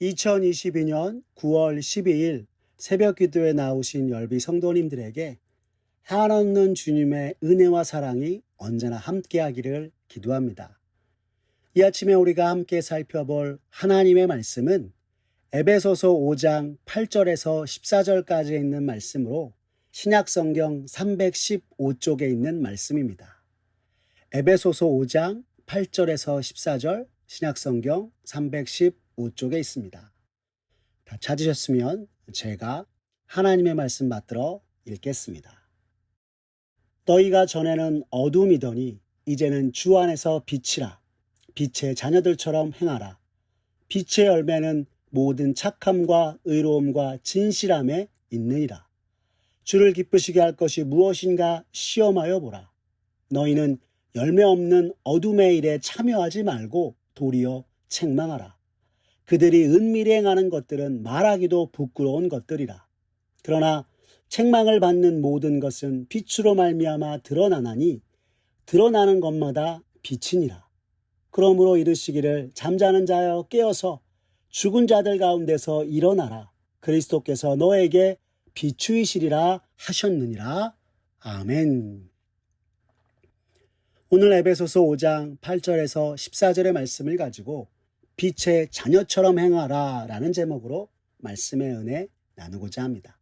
2022년 9월 12일 새벽 기도에 나오신 열비 성도님들에게 한없는 주님의 은혜와 사랑이 언제나 함께하기를 기도합니다. 이 아침에 우리가 함께 살펴볼 하나님의 말씀은 에베소서 5장 8절에서 14절까지 있는 말씀으로 신약성경 315쪽에 있는 말씀입니다. 에베소서 5장 8절에서 14절 신약성경 315쪽에 있습니다. 다 찾으셨으면 제가 하나님의 말씀 받들어 읽겠습니다. 너희가 전에는 어둠이더니 이제는 주 안에서 빛이라. 빛의 자녀들처럼 행하라. 빛의 열매는 모든 착함과 의로움과 진실함에 있느니라. 주를 기쁘시게 할 것이 무엇인가 시험하여 보라. 너희는 열매 없는 어둠의 일에 참여하지 말고 도리어 책망하라. 그들이 은밀히 행하는 것들은 말하기도 부끄러운 것들이라. 그러나 책망을 받는 모든 것은 빛으로 말미암아 드러나나니 드러나는 것마다 빛이니라. 그러므로 이르시기를 잠자는 자여 깨어서 죽은 자들 가운데서 일어나라. 그리스도께서 너에게 비추이시리라 하셨느니라. 아멘. 오늘 에베소서 5장 8절에서 14절의 말씀을 가지고 빛의 자녀처럼 행하라 라는 제목으로 말씀의 은혜 나누고자 합니다.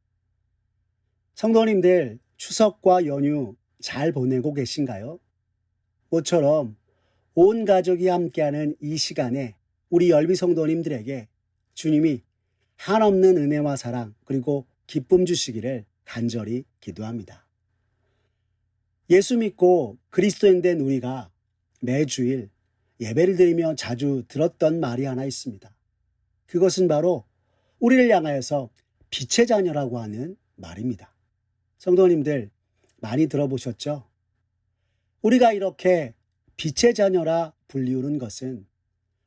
성도님들, 추석과 연휴 잘 보내고 계신가요? 모처럼 온 가족이 함께하는 이 시간에 우리 열비 성도님들에게 주님이 한없는 은혜와 사랑 그리고 기쁨 주시기를 간절히 기도합니다. 예수 믿고 그리스도인 된 우리가 매주일 예배를 드리며 자주 들었던 말이 하나 있습니다. 그것은 바로 우리를 향하여서 빛의 자녀라고 하는 말입니다. 성도님들 많이 들어보셨죠? 우리가 이렇게 빛의 자녀라 불리우는 것은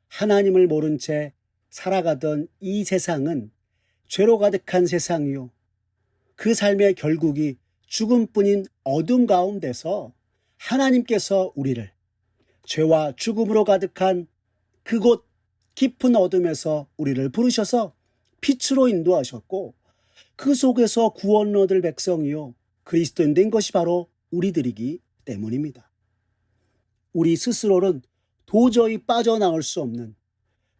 하나님을 모른 채 살아가던 이 세상은 죄로 가득한 세상이요. 그 삶의 결국이 죽음뿐인 어둠 가운데서 하나님께서 우리를 죄와 죽음으로 가득한 그곳 깊은 어둠에서 우리를 부르셔서 빛으로 인도하셨고 그 속에서 구원을 얻을 백성이요 그리스도인 된 것이 바로 우리들이기 때문입니다. 우리 스스로는 도저히 빠져나올 수 없는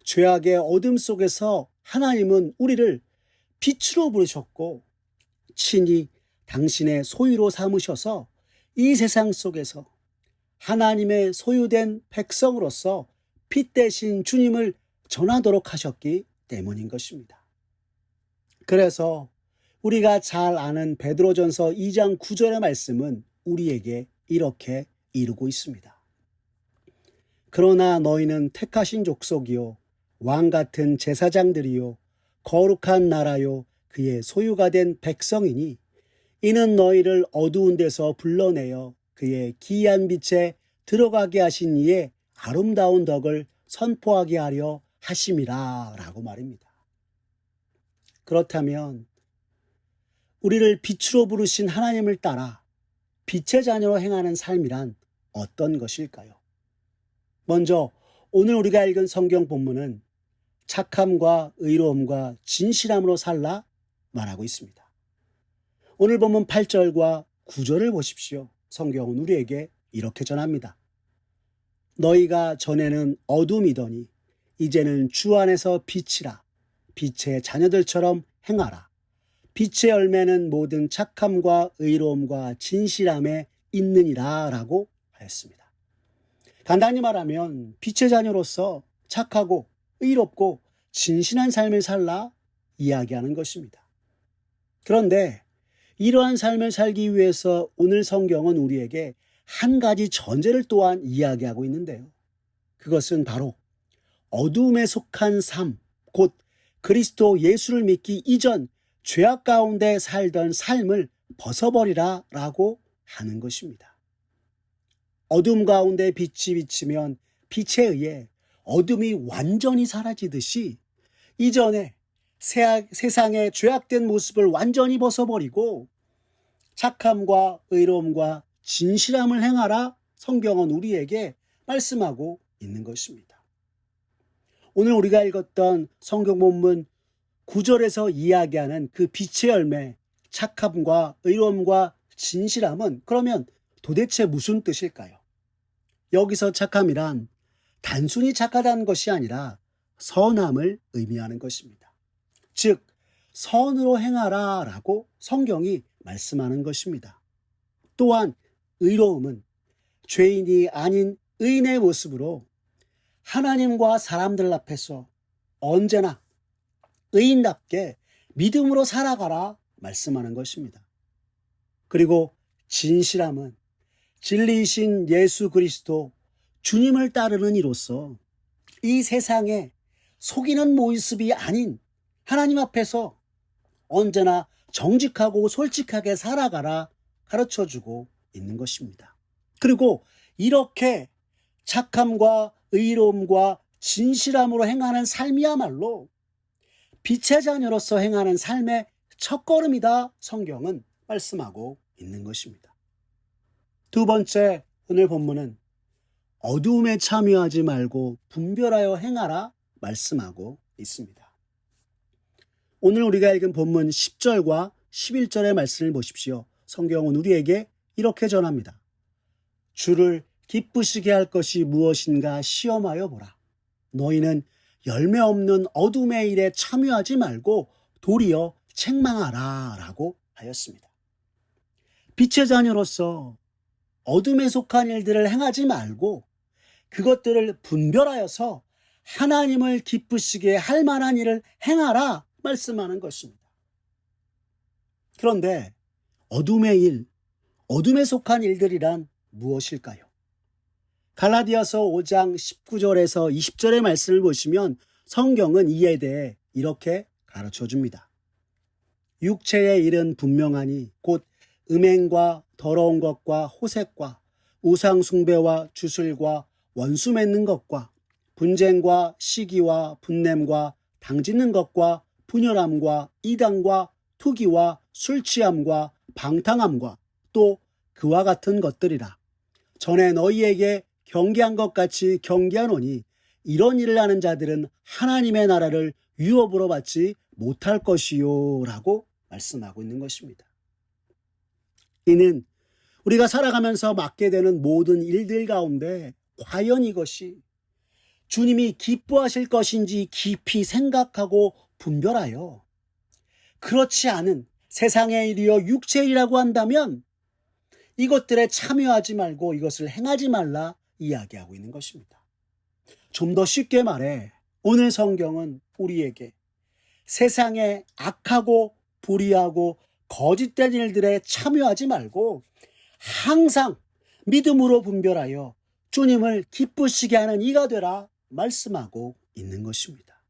죄악의 어둠 속에서 하나님은 우리를 빛으로 부르셨고 친히 당신의 소유로 삼으셔서 이 세상 속에서 하나님의 소유된 백성으로서 빛 대신 주님을 전하도록 하셨기 때문인 것입니다. 그래서 우리가 잘 아는 베드로전서 2장 9절의 말씀은 우리에게 이렇게 이루고 있습니다. 그러나 너희는 택하신 족속이요 왕 같은 제사장들이요 거룩한 나라요 그의 소유가 된 백성이니 이는 너희를 어두운 데서 불러내어 그의 기이한 빛에 들어가게 하신 이의 아름다운 덕을 선포하게 하려 하심이라 라고 말입니다. 그렇다면 우리를 빛으로 부르신 하나님을 따라 빛의 자녀로 행하는 삶이란 어떤 것일까요? 먼저 오늘 우리가 읽은 성경 본문은 착함과 의로움과 진실함으로 살라 말하고 있습니다. 오늘 본문 8절과 9절을 보십시오. 성경은 우리에게 이렇게 전합니다. 너희가 전에는 어둠이더니 이제는 주 안에서 빛이라. 빛의 자녀들처럼 행하라. 빛의 열매는 모든 착함과 의로움과 진실함에 있느니라 라고 하였습니다. 간단히 말하면 빛의 자녀로서 착하고 의롭고 진실한 삶을 살라 이야기하는 것입니다. 그런데 이러한 삶을 살기 위해서 오늘 성경은 우리에게 한 가지 전제를 또한 이야기하고 있는데요. 그것은 바로 어두움에 속한 삶, 곧 그리스도 예수를 믿기 이전 죄악 가운데 살던 삶을 벗어버리라 라고 하는 것입니다. 어둠 가운데 빛이 비치면 빛에 의해 어둠이 완전히 사라지듯이 이전에 세상의 죄악된 모습을 완전히 벗어버리고 착함과 의로움과 진실함을 행하라 성경은 우리에게 말씀하고 있는 것입니다. 오늘 우리가 읽었던 성경 본문 9절에서 이야기하는 그 빛의 열매, 착함과 의로움과 진실함은 그러면 도대체 무슨 뜻일까요? 여기서 착함이란 단순히 착하다는 것이 아니라 선함을 의미하는 것입니다. 즉, 선으로 행하라 라고 성경이 말씀하는 것입니다. 또한 의로움은 죄인이 아닌 의인의 모습으로 하나님과 사람들 앞에서 언제나 의인답게 믿음으로 살아가라 말씀하는 것입니다. 그리고 진실함은 진리이신 예수 그리스도 주님을 따르는 이로서 이 세상에 속이는 모습이 아닌 하나님 앞에서 언제나 정직하고 솔직하게 살아가라 가르쳐주고 있는 것입니다. 그리고 이렇게 착함과 의로움과 진실함으로 행하는 삶이야말로 빛의 자녀로서 행하는 삶의 첫걸음이다 성경은 말씀하고 있는 것입니다. 두 번째, 오늘 본문은 어두움에 참여하지 말고 분별하여 행하라 말씀하고 있습니다. 오늘 우리가 읽은 본문 10절과 11절의 말씀을 보십시오. 성경은 우리에게 이렇게 전합니다. 주를 기쁘시게 할 것이 무엇인가 시험하여 보라. 너희는 열매 없는 어둠의 일에 참여하지 말고 도리어 책망하라 라고 하였습니다. 빛의 자녀로서 어둠에 속한 일들을 행하지 말고 그것들을 분별하여서 하나님을 기쁘시게 할 만한 일을 행하라 말씀하는 것입니다. 그런데 어둠의 일, 어둠에 속한 일들이란 무엇일까요? 갈라디아서 5장 19절에서 20절의 말씀을 보시면 성경은 이에 대해 이렇게 가르쳐 줍니다. 육체의 일은 분명하니 곧 음행과 더러운 것과 호색과 우상 숭배와 주술과 원수 맺는 것과 분쟁과 시기와 분냄과 당짓는 것과 분열함과 이단과 투기와 술 취함과 방탕함과 또 그와 같은 것들이라. 전에 너희에게 경계한 것 같이 경계하노니 이런 일을 하는 자들은 하나님의 나라를 유업으로 받지 못할 것이요 라고 말씀하고 있는 것입니다. 이는 우리가 살아가면서 맡게 되는 모든 일들 가운데 과연 이것이 주님이 기뻐하실 것인지 깊이 생각하고 분별하여 그렇지 않은 세상의 일이여 육체의 일이라고 한다면 이것들에 참여하지 말고 이것을 행하지 말라 이야기하고 있는 것입니다. 좀 더 쉽게 말해 오늘 성경은 우리에게 세상의 악하고 불의하고 거짓된 일들에 참여하지 말고 항상 믿음으로 분별하여 주님을 기쁘시게 하는 이가 되라 말씀하고 있는 것입니다.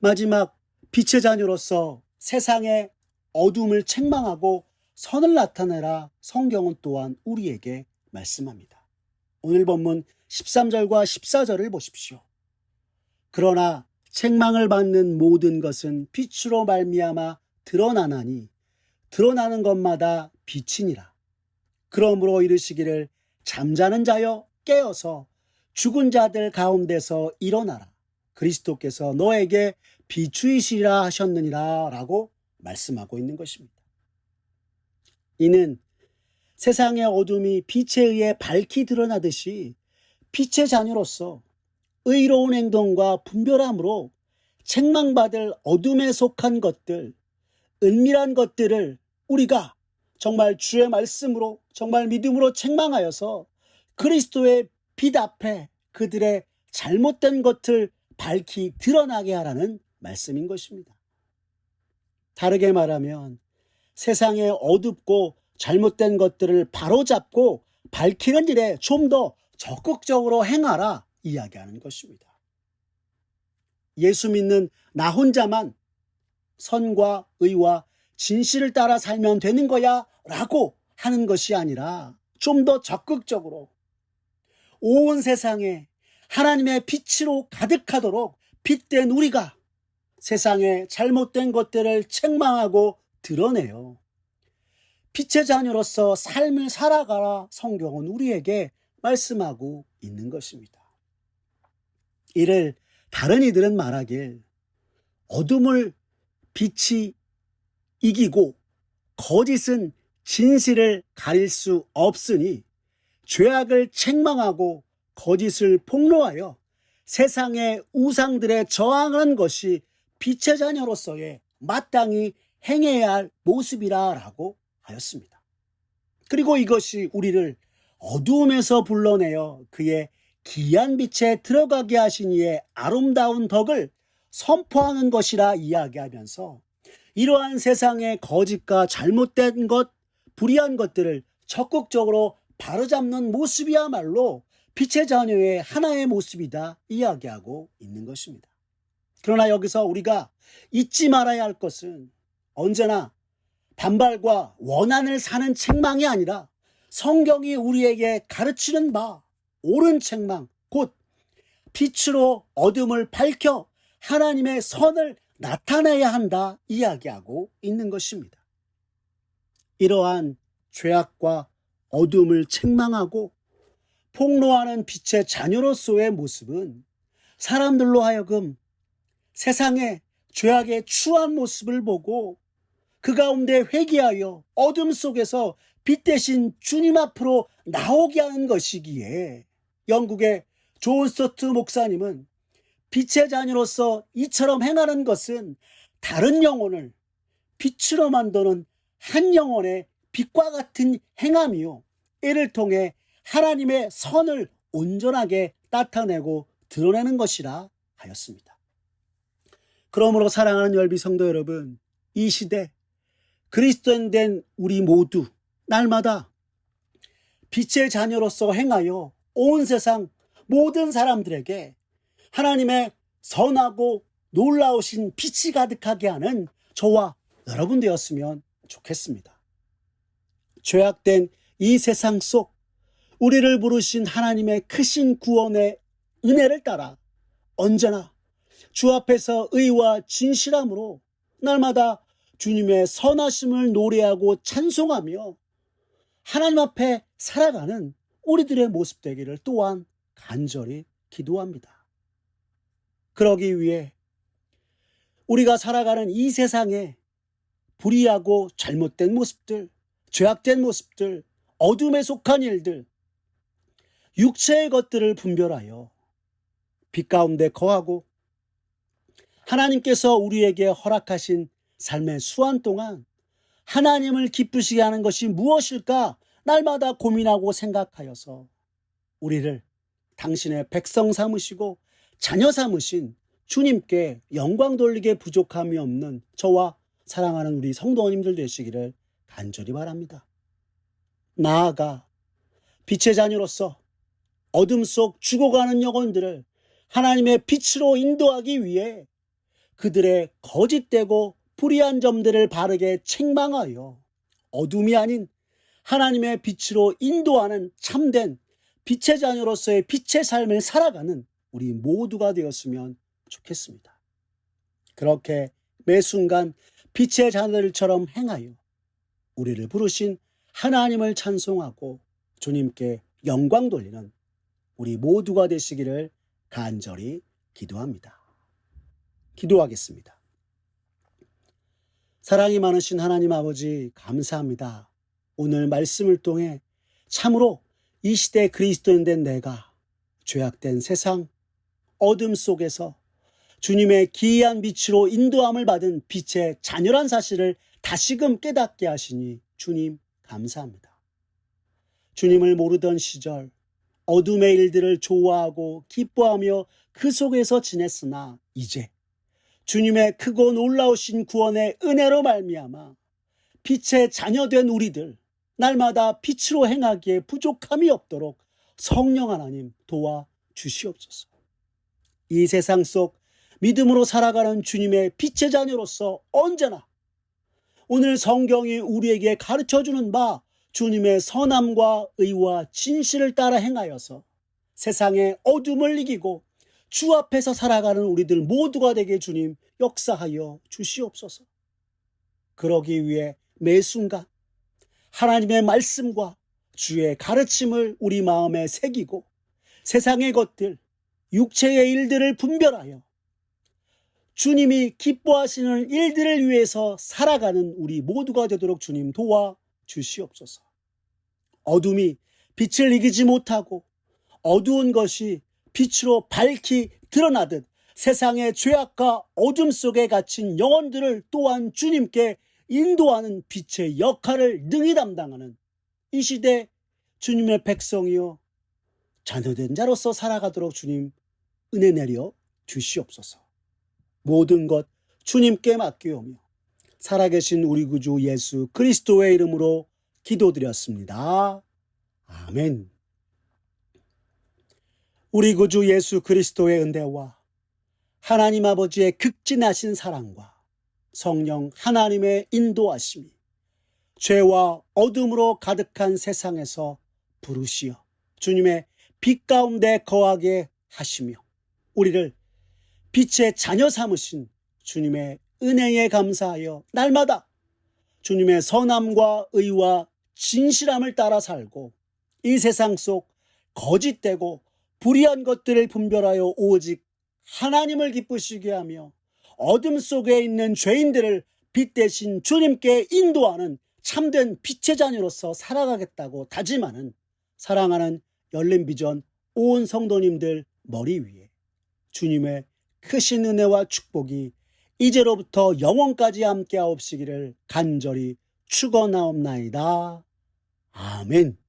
마지막 빛의 자녀로서 세상의 어둠을 책망하고 선을 나타내라 성경은 또한 우리에게 말씀합니다. 오늘 본문 13절과 14절을 보십시오. 그러나 책망을 받는 모든 것은 빛으로 말미암아 드러나나니 드러나는 것마다 빛이니라. 그러므로 이르시기를 잠자는 자여 깨어서 죽은 자들 가운데서 일어나라. 그리스도께서 너에게 비추이시리라 하셨느니라 라고 말씀하고 있는 것입니다. 이는 세상의 어둠이 빛에 의해 밝히 드러나듯이 빛의 자녀로서 의로운 행동과 분별함으로 책망받을 어둠에 속한 것들, 은밀한 것들을 우리가 정말 주의 말씀으로 정말 믿음으로 책망하여서 그리스도의 빛 앞에 그들의 잘못된 것을 밝히 드러나게 하라는 말씀인 것입니다. 다르게 말하면 세상의 어둡고 잘못된 것들을 바로잡고 밝히는 일에 좀 더 적극적으로 행하라 이야기하는 것입니다. 예수 믿는 나 혼자만 선과 의와 진실을 따라 살면 되는 거야 라고 하는 것이 아니라 좀 더 적극적으로 온 세상에 하나님의 빛으로 가득하도록 빛된 우리가 세상의 잘못된 것들을 책망하고 드러내요. 빛의 자녀로서 삶을 살아가라 성경은 우리에게 말씀하고 있는 것입니다. 이를 다른 이들은 말하길 어둠을 빛이 이기고 거짓은 진실을 가릴 수 없으니 죄악을 책망하고 거짓을 폭로하여 세상의 우상들에 저항하는 것이 빛의 자녀로서의 마땅히 행해야 할 모습이라고 하였습니다. 그리고 이것이 우리를 어두움에서 불러내어 그의 기이한 빛에 들어가게 하신 이의 아름다운 덕을 선포하는 것이라 이야기하면서 이러한 세상의 거짓과 잘못된 것, 불의한 것들을 적극적으로 바로잡는 모습이야말로 빛의 자녀의 하나의 모습이다 이야기하고 있는 것입니다. 그러나 여기서 우리가 잊지 말아야 할 것은 언제나 반발과 원한을 사는 책망이 아니라 성경이 우리에게 가르치는 바 옳은 책망, 곧 빛으로 어둠을 밝혀 하나님의 선을 나타내야 한다 이야기하고 있는 것입니다. 이러한 죄악과 어둠을 책망하고 폭로하는 빛의 자녀로서의 모습은 사람들로 하여금 세상의 죄악의 추한 모습을 보고 그 가운데 회개하여 어둠 속에서 빛 대신 주님 앞으로 나오게 하는 것이기에 영국의 존 스토트 목사님은 빛의 자녀로서 이처럼 행하는 것은 다른 영혼을 빛으로 만드는 한 영혼의 빛과 같은 행함이요, 이를 통해 하나님의 선을 온전하게 나타내고 드러내는 것이라 하였습니다. 그러므로 사랑하는 열비 성도 여러분, 이 시대 그리스도인 된 우리 모두 날마다 빛의 자녀로서 행하여 온 세상 모든 사람들에게 하나님의 선하고 놀라우신 빛이 가득하게 하는 저와 여러분 되었으면 좋겠습니다. 죄악된 이 세상 속 우리를 부르신 하나님의 크신 구원의 은혜를 따라 언제나 주 앞에서 의와 진실함으로 날마다 주님의 선하심을 노래하고 찬송하며 하나님 앞에 살아가는 우리들의 모습 되기를 또한 간절히 기도합니다. 그러기 위해 우리가 살아가는 이 세상에 불의하고 잘못된 모습들, 죄악된 모습들, 어둠에 속한 일들, 육체의 것들을 분별하여 빛 가운데 거하고 하나님께서 우리에게 허락하신 삶의 수완 동안 하나님을 기쁘시게 하는 것이 무엇일까 날마다 고민하고 생각하여서 우리를 당신의 백성 삼으시고 자녀 삼으신 주님께 영광 돌리게 부족함이 없는 저와 사랑하는 우리 성도님들 되시기를 간절히 바랍니다. 나아가 빛의 자녀로서 어둠 속 죽어가는 영혼들을 하나님의 빛으로 인도하기 위해 그들의 거짓되고 불의한 점들을 바르게 책망하여 어둠이 아닌 하나님의 빛으로 인도하는 참된 빛의 자녀로서의 빛의 삶을 살아가는 우리 모두가 되었으면 좋겠습니다. 그렇게 매 순간 빛의 자녀들처럼 행하여 우리를 부르신 하나님을 찬송하고 주님께 영광 돌리는 우리 모두가 되시기를 간절히 기도합니다. 기도하겠습니다. 사랑이 많으신 하나님 아버지, 감사합니다. 오늘 말씀을 통해 참으로 이 시대 그리스도인 된 내가 죄악된 세상 어둠 속에서 주님의 기이한 빛으로 인도함을 받은 빛의 자녀란 사실을 다시금 깨닫게 하시니 주님 감사합니다. 주님을 모르던 시절 어둠의 일들을 좋아하고 기뻐하며 그 속에서 지냈으나 이제 주님의 크고 놀라우신 구원의 은혜로 말미암아 빛의 자녀된 우리들 날마다 빛으로 행하기에 부족함이 없도록 성령 하나님 도와 주시옵소서. 이 세상 속 믿음으로 살아가는 주님의 빛의 자녀로서 언제나 오늘 성경이 우리에게 가르쳐주는 바 주님의 선함과 의와 진실을 따라 행하여서 세상의 어둠을 이기고 주 앞에서 살아가는 우리들 모두가 되게 주님 역사하여 주시옵소서. 그러기 위해 매 순간 하나님의 말씀과 주의 가르침을 우리 마음에 새기고 세상의 것들, 육체의 일들을 분별하여 주님이 기뻐하시는 일들을 위해서 살아가는 우리 모두가 되도록 주님 도와 주시옵소서. 어둠이 빛을 이기지 못하고 어두운 것이 빛으로 밝히 드러나듯 세상의 죄악과 어둠 속에 갇힌 영혼들을 또한 주님께 인도하는 빛의 역할을 능히 담당하는 이 시대 주님의 백성이요 자녀된 자로서 살아가도록 주님 은혜 내려 주시옵소서. 모든 것 주님께 맡기오며 살아계신 우리 구주 예수 그리스도의 이름으로 기도드렸습니다. 아멘. 우리 구주 예수 그리스도의 은혜와 하나님 아버지의 극진하신 사랑과 성령 하나님의 인도하심이 죄와 어둠으로 가득한 세상에서 부르시어 주님의 빛 가운데 거하게 하시며 우리를 빛의 자녀 삼으신 주님의 은혜에 감사하여 날마다 주님의 선함과 의와 진실함을 따라 살고 이 세상 속 거짓되고 불의한 것들을 분별하여 오직 하나님을 기쁘시게 하며 어둠 속에 있는 죄인들을 빛 대신 주님께 인도하는 참된 빛의 자녀로서 살아가겠다고 다짐하는 사랑하는 열린비전 온 성도님들 머리 위에 주님의 크신 은혜와 축복이 이제로부터 영원까지 함께하옵시기를 간절히 축원하옵나이다. 아멘.